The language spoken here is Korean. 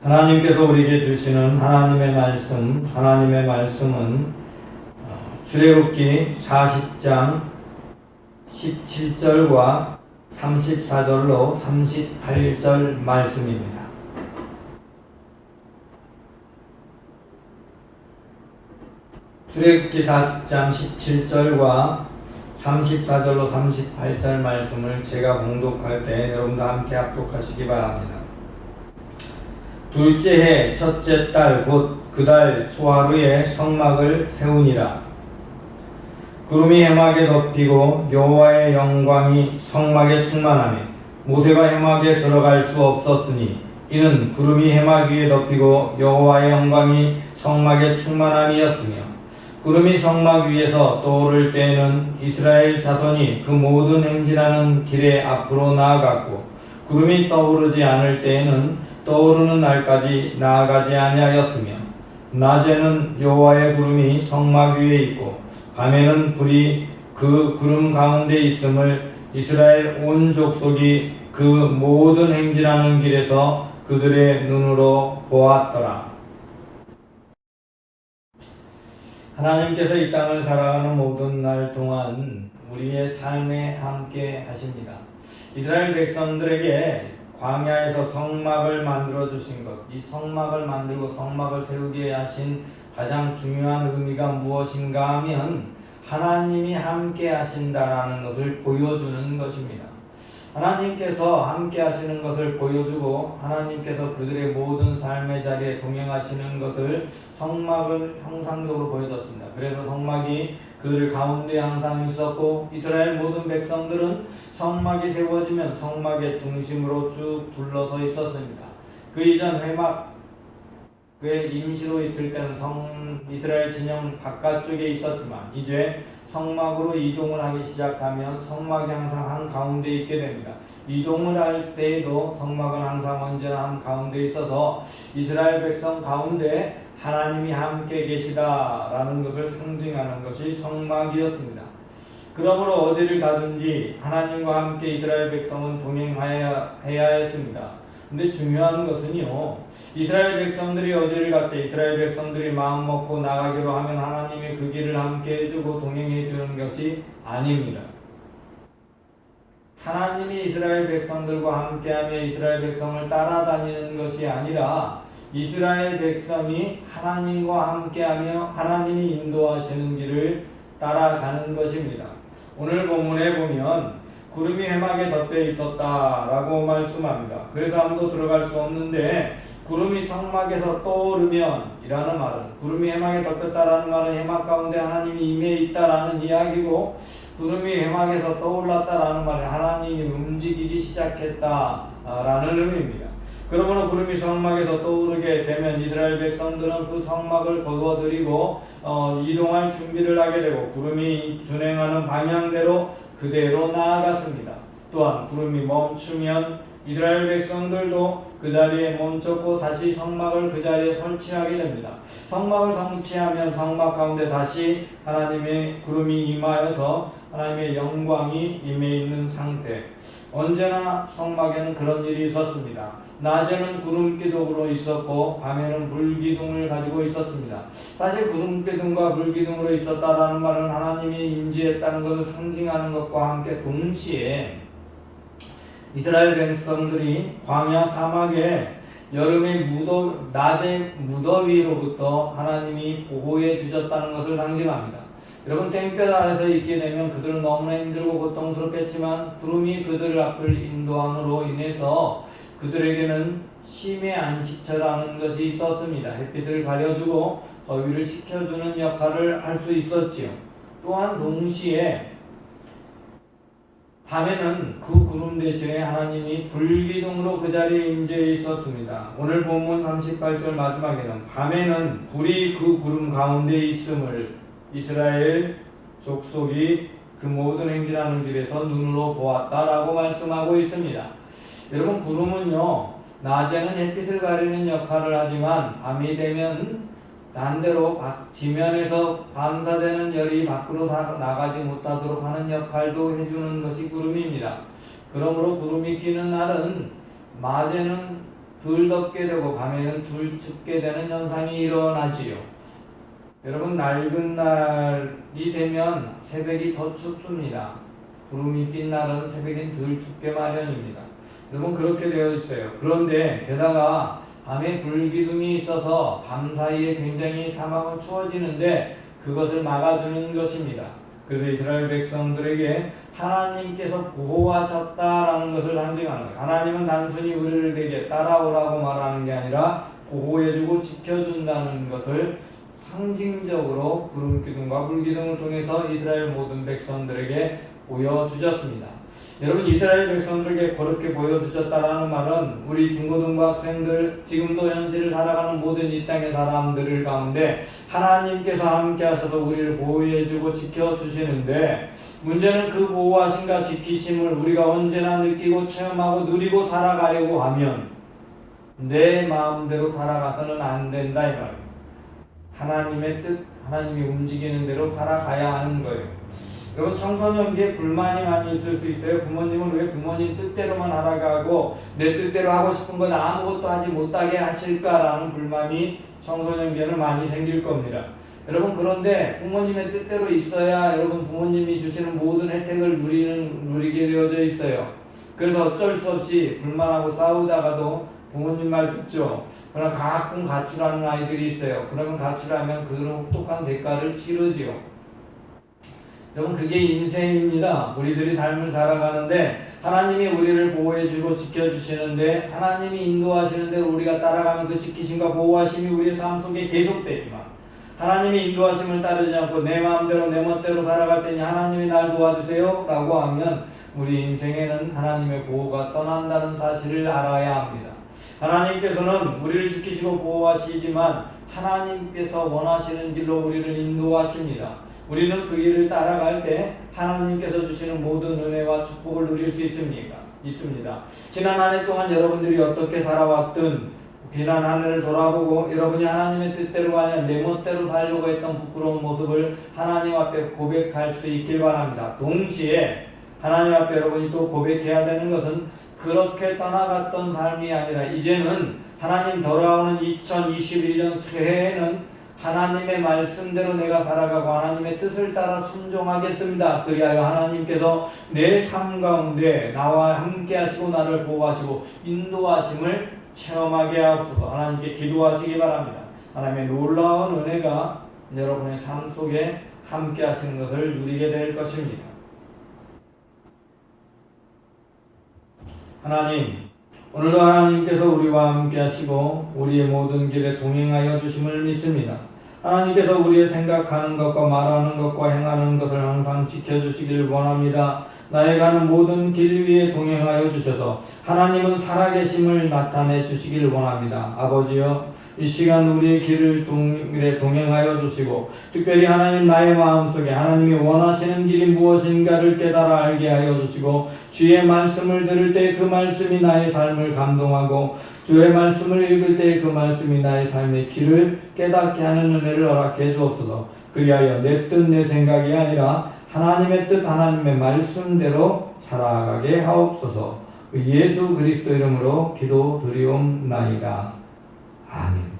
하나님께서 우리에게 주시는 하나님의 말씀은 출애굽기 40장 17절과 34절로 38절 말씀입니다. 출애굽기 40장 17절과 34절로 38절 말씀을 제가 봉독할 때 여러분도 함께 합독하시기 바랍니다. 둘째 해 첫째 달 곧 그 달 초하루에 성막을 세우니라. 구름이 해막에 덮이고 여호와의 영광이 성막에 충만하며 모세가 해막에 들어갈 수 없었으니 이는 구름이 해막 위에 덮이고 여호와의 영광이 성막에 충만함이었으며, 구름이 성막 위에서 떠오를 때에는 이스라엘 자손이 그 모든 행진하는 길에 앞으로 나아갔고, 구름이 떠오르지 않을 때에는 떠오르는 날까지 나아가지 아니하였으며, 낮에는 여호와의 구름이 성막 위에 있고 밤에는 불이 그 구름 가운데 있음을 이스라엘 온 족속이 그 모든 행진하는 길에서 그들의 눈으로 보았더라. 하나님께서 이 땅을 살아가는 모든 날 동안 우리의 삶에 함께 하십니다. 이스라엘 백성들에게 광야에서 성막을 만들어 주신 것, 이 성막을 만들고 성막을 세우게 하신 가장 중요한 의미가 무엇인가 하면 하나님이 함께 하신다라는 것을 보여주는 것입니다. 하나님께서 함께 하시는 것을 보여주고 하나님께서 그들의 모든 삶의 자리에 동행하시는 것을 성막을 형상적으로 보여줬습니다. 그래서 성막이 그들 가운데 항상 있었고, 이스라엘 모든 백성들은 성막이 세워지면 성막의 중심으로 쭉 둘러서 있었습니다. 그 이전 회막에 임시로 있을 때는 이스라엘 진영 바깥쪽에 있었지만 이제 성막으로 이동을 하기 시작하면 성막이 항상 한 가운데 있게 됩니다. 이동을 할 때에도 성막은 항상 언제나 한 가운데 있어서 이스라엘 백성 가운데 하나님이 함께 계시다라는 것을 상징하는 것이 성막이었습니다. 그러므로 어디를 가든지 하나님과 함께 이스라엘 백성은 동행해야 했습니다. 근데 중요한 것은요, 이스라엘 백성들이 어디를 갔대 이스라엘 백성들이 마음 먹고 나가기로 하면 하나님이 그 길을 함께 해주고 동행해 주는 것이 아닙니다. 하나님이 이스라엘 백성들과 함께하며 이스라엘 백성을 따라다니는 것이 아니라 이스라엘 백성이 하나님과 함께하며 하나님이 인도하시는 길을 따라가는 것입니다. 오늘 본문에 보면 구름이 해막에 덮여 있었다라고 말씀합니다. 그래서 아무도 들어갈 수 없는데, 구름이 성막에서 떠오르면 이라는 말은, 구름이 해막에 덮였다라는 말은 해막 가운데 하나님이 임해 있다라는 이야기고, 구름이 해막에서 떠올랐다라는 말은 하나님이 움직이기 시작했다라는 의미입니다. 그러므로 구름이 성막에서 떠오르게 되면 이스라엘 백성들은 그 성막을 거두어들이고 이동할 준비를 하게 되고, 구름이 준행하는 방향대로 그대로 나아갔습니다. 또한 구름이 멈추면 이스라엘 백성들도 그 자리에 멈췄고 다시 성막을 그 자리에 설치하게 됩니다. 성막을 설치하면 성막 가운데 다시 하나님의 구름이 임하여서 하나님의 영광이 임해 있는 상태. 언제나 성막에는 그런 일이 있었습니다. 낮에는 구름기둥으로 있었고 밤에는 불기둥을 가지고 있었습니다. 사실 구름기둥과 불기둥으로 있었다라는 말은 하나님이 임재했다는 것을 상징하는 것과 함께 동시에 이스라엘 백성들이 광야 사막에 낮의 무더위로부터 하나님이 보호해 주셨다는 것을 상징합니다. 여러분, 땡볕 아래서 있게 되면 그들은 너무나 힘들고 고통스럽겠지만 구름이 그들 앞을 인도함으로 인해서 그들에게는 쉼의 안식처라는 것이 있었습니다. 햇빛을 가려주고 더위를 식혀주는 역할을 할 수 있었지요. 또한 동시에 밤에는 그 구름 대신에 하나님이 불기둥으로 그 자리에 임재해 있었습니다. 오늘 본문 38절 마지막에는 밤에는 불이 그 구름 가운데 있음을 이스라엘 족속이 그 모든 행진하는 길에서 눈으로 보았다라고 말씀하고 있습니다. 여러분, 구름은요, 낮에는 햇빛을 가리는 역할을 하지만 밤이 되면 반대로 지면에서 반사되는 열이 밖으로 나가지 못하도록 하는 역할도 해주는 것이 구름입니다. 그러므로 구름이 끼는 날은 낮에는 덜 덥게 되고 밤에는 덜 춥게 되는 현상이 일어나지요. 여러분, 낡은 날이 되면 새벽이 더 춥습니다. 구름이 낀 날은 새벽엔 덜 춥게 마련입니다. 여러분, 그렇게 되어 있어요. 그런데 게다가 밤에 불기둥이 있어서 밤 사이에 굉장히 사막은 추워지는데 그것을 막아주는 것입니다. 그래서 이스라엘 백성들에게 하나님께서 보호하셨다라는 것을 상징하는 거예요. 하나님은 단순히 우리를 되게 따라오라고 말하는 게 아니라 보호해주고 지켜준다는 것을 상징적으로 구름기둥과 불기둥을 통해서 이스라엘 모든 백성들에게 보여주셨습니다. 여러분, 이스라엘 백성들에게 그렇게 보여주셨다라는 말은 우리 중고등부 학생들, 지금도 현실을 살아가는 모든 이 땅의 사람들 가운데 하나님께서 함께 하셔서 우리를 보호해주고 지켜주시는데, 문제는 그 보호하심과 지키심을 우리가 언제나 느끼고 체험하고 누리고 살아가려고 하면 내 마음대로 살아가서는 안 된다 이 말입니다. 하나님의 뜻, 하나님이 움직이는 대로 살아가야 하는 거예요. 여러분, 청소년기에 불만이 많이 있을 수 있어요. 부모님은 왜 부모님 뜻대로만 하라고 내 뜻대로 하고 싶은 건 아무것도 하지 못하게 하실까라는 불만이 청소년기에는 많이 생길 겁니다. 여러분, 그런데 부모님의 뜻대로 있어야 여러분 부모님이 주시는 모든 혜택을 누리게 되어져 있어요. 그래서 어쩔 수 없이 불만하고 싸우다가도 부모님 말 듣죠. 그러나 가끔 가출하는 아이들이 있어요. 그러면 가출하면 그들은 혹독한 대가를 치르지요. 여러분, 그게 인생입니다. 우리들이 삶을 살아가는데 하나님이 우리를 보호해주고 지켜주시는데 하나님이 인도하시는 대로 우리가 따라가면 그 지키심과 보호하심이 우리의 삶 속에 계속되지만, 하나님이 인도하심을 따르지 않고 내 마음대로 내 멋대로 살아갈 때니 하나님이 날 도와주세요 라고 하면 우리 인생에는 하나님의 보호가 떠난다는 사실을 알아야 합니다. 하나님께서는 우리를 지키시고 보호하시지만 하나님께서 원하시는 길로 우리를 인도하십니다. 우리는 그 길을 따라갈 때 하나님께서 주시는 모든 은혜와 축복을 누릴 수 있습니다. 지난 한 해 동안 여러분들이 어떻게 살아왔든 지난 한 해를 돌아보고 여러분이 하나님의 뜻대로 아니라 내 멋대로 살려고 했던 부끄러운 모습을 하나님 앞에 고백할 수 있길 바랍니다. 동시에 하나님 앞에 여러분이 또 고백해야 되는 것은 그렇게 떠나갔던 삶이 아니라 이제는 하나님 돌아오는 2021년 새해에는 하나님의 말씀대로 내가 살아가고 하나님의 뜻을 따라 순종하겠습니다. 그리하여 하나님께서 내 삶 가운데 나와 함께 하시고 나를 보호하시고 인도하심을 체험하게 하옵소서. 하나님께 기도하시기 바랍니다. 하나님의 놀라운 은혜가 여러분의 삶 속에 함께 하시는 것을 누리게 될 것입니다. 하나님, 오늘도 하나님께서 우리와 함께 하시고 우리의 모든 길에 동행하여 주심을 믿습니다. 하나님께서 우리의 생각하는 것과 말하는 것과 행하는 것을 항상 지켜주시길 원합니다. 나의 가는 모든 길 위에 동행하여 주셔서 하나님은 살아계심을 나타내 주시길 원합니다. 아버지여, 이 시간 우리의 길에 동행하여 주시고 특별히 하나님 나의 마음속에 하나님이 원하시는 길이 무엇인가를 깨달아 알게 하여 주시고 주의 말씀을 들을 때 그 말씀이 나의 삶을 감동하고 주의 말씀을 읽을 때 그 말씀이 나의 삶의 길을 깨닫게 하는 은혜를 허락해 주옵소서. 그리하여 내 뜻 내 생각이 아니라 하나님의 뜻 하나님의 말씀대로 살아가게 하옵소서. 예수 그리스도 이름으로 기도드리옵나이다. 아멘.